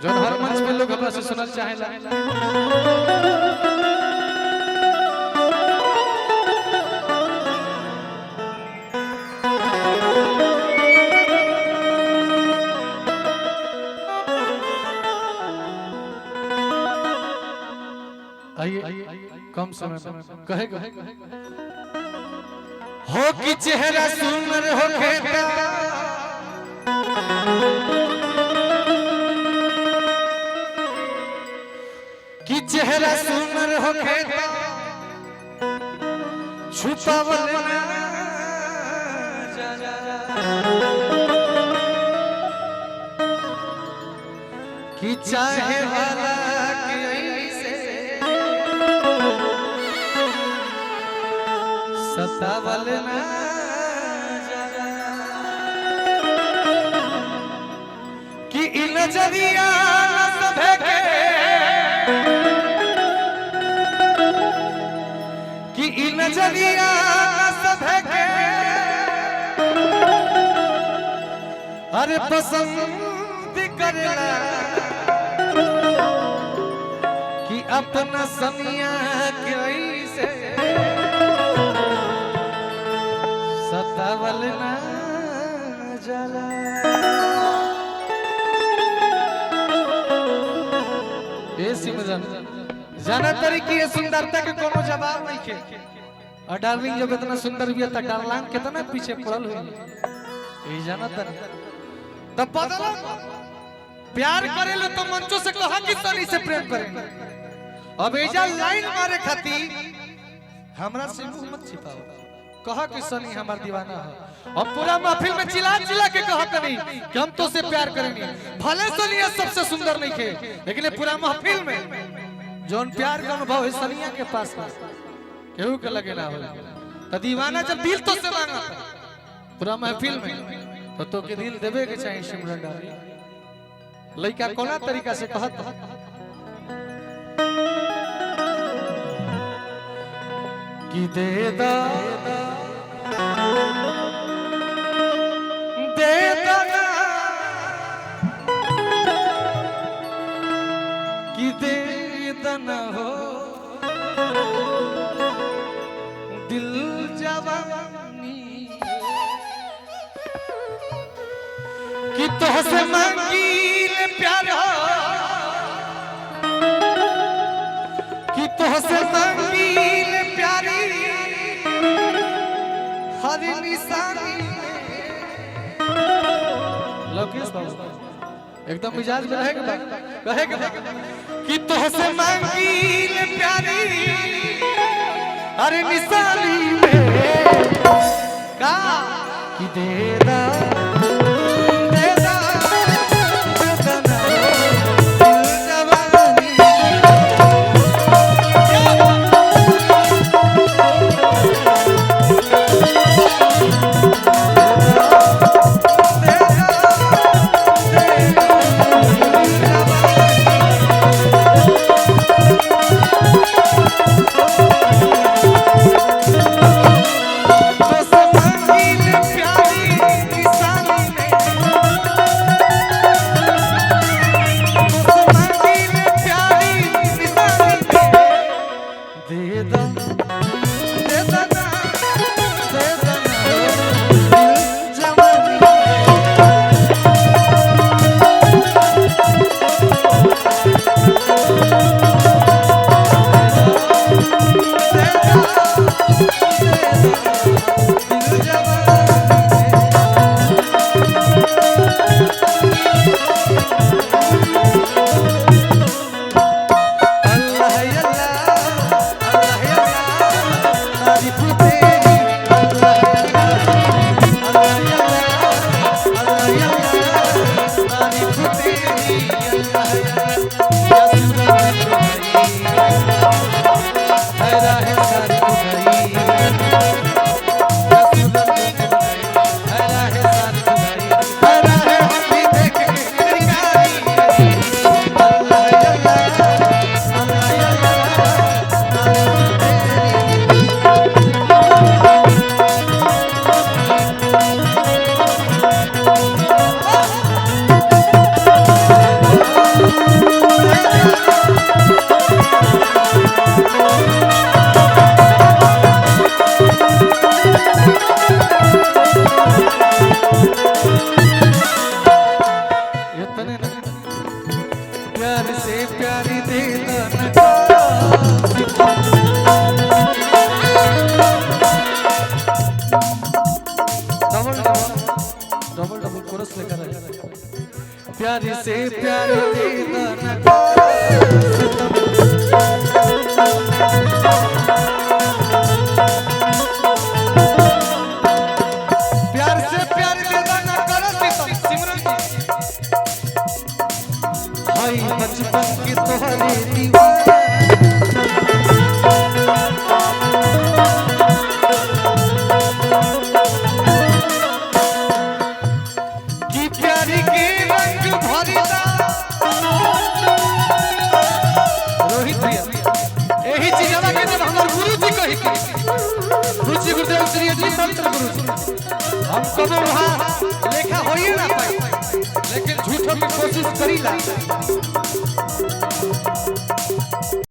जो हर मंच पे लोग हमरा से सुनल चाहेला। आइए कम समय में कहेगा हो कि चेहरा सुंदर हो खेता कि चेहरा सुंदर हो खेता छुपावल ना कि चाहे वाला के ऐसे सतावल ना कि इन नजरिया सभे के कि इन नजरिया सभे के अरे पसंद करला कि अपना सनिया के ऐसे सतावल ना जाला। ए सिमरन जाना तरी की सुंदरता के कोनो जवाब नहीं के और डार्लिंग जब इतना सुंदर भी था डार्लिंग कितना पीछे पड़ल हुई ए जाना तरी तब बदलो प्यार करेलो तो मंचो से कहा कि सनी से प्रेम करेंगे। अब एजा लाइन मारे खाती हमरा से मुंह मत छिपाओ कहा कि सनी हमार दीवाना है और पूरा महफिल में चिल्ला चिल्ला के कहा करी कि हम तो से प्यार करेंगे। भले सनिया सबसे सुंदर नहीं थे लेकिन पूरा महफिल में जोन प्यार का अनुभव है सनिया के पास केहू के लगे ना हो तो दीवाना जब दिल तो से मांगा पूरा महफिल में तो के दिल देवे के चाहिए। सिमरन डाली लड़का कोना तरीका से कहत कि दे दा कि दे दना हो दिल जवानी कि तोहसे मांगील प्यार कि तोहसे मांगील प्यारी हर निशानी लोकेश बाबू एकदम मिजाज में रहेगा कि तोहसे मांगील प्यारी हर निशानी में का कि दे दा तो सब दिल प्यारी प्यार से प्यारी दे दो डबल डबल कोरस लेकर प्यार से प्यार दे दो बचपन की तोहरी दीवाना की प्यारी के रंग भरिदा रोहित भैया यही चीजवा के जब हमर गुरुजी कहि रुचि गुरुदेव श्री जी मंत्र गुरुजी हम कबो वहां लेखा होई ना पाई लेकिन झूठो की कोशिश करीला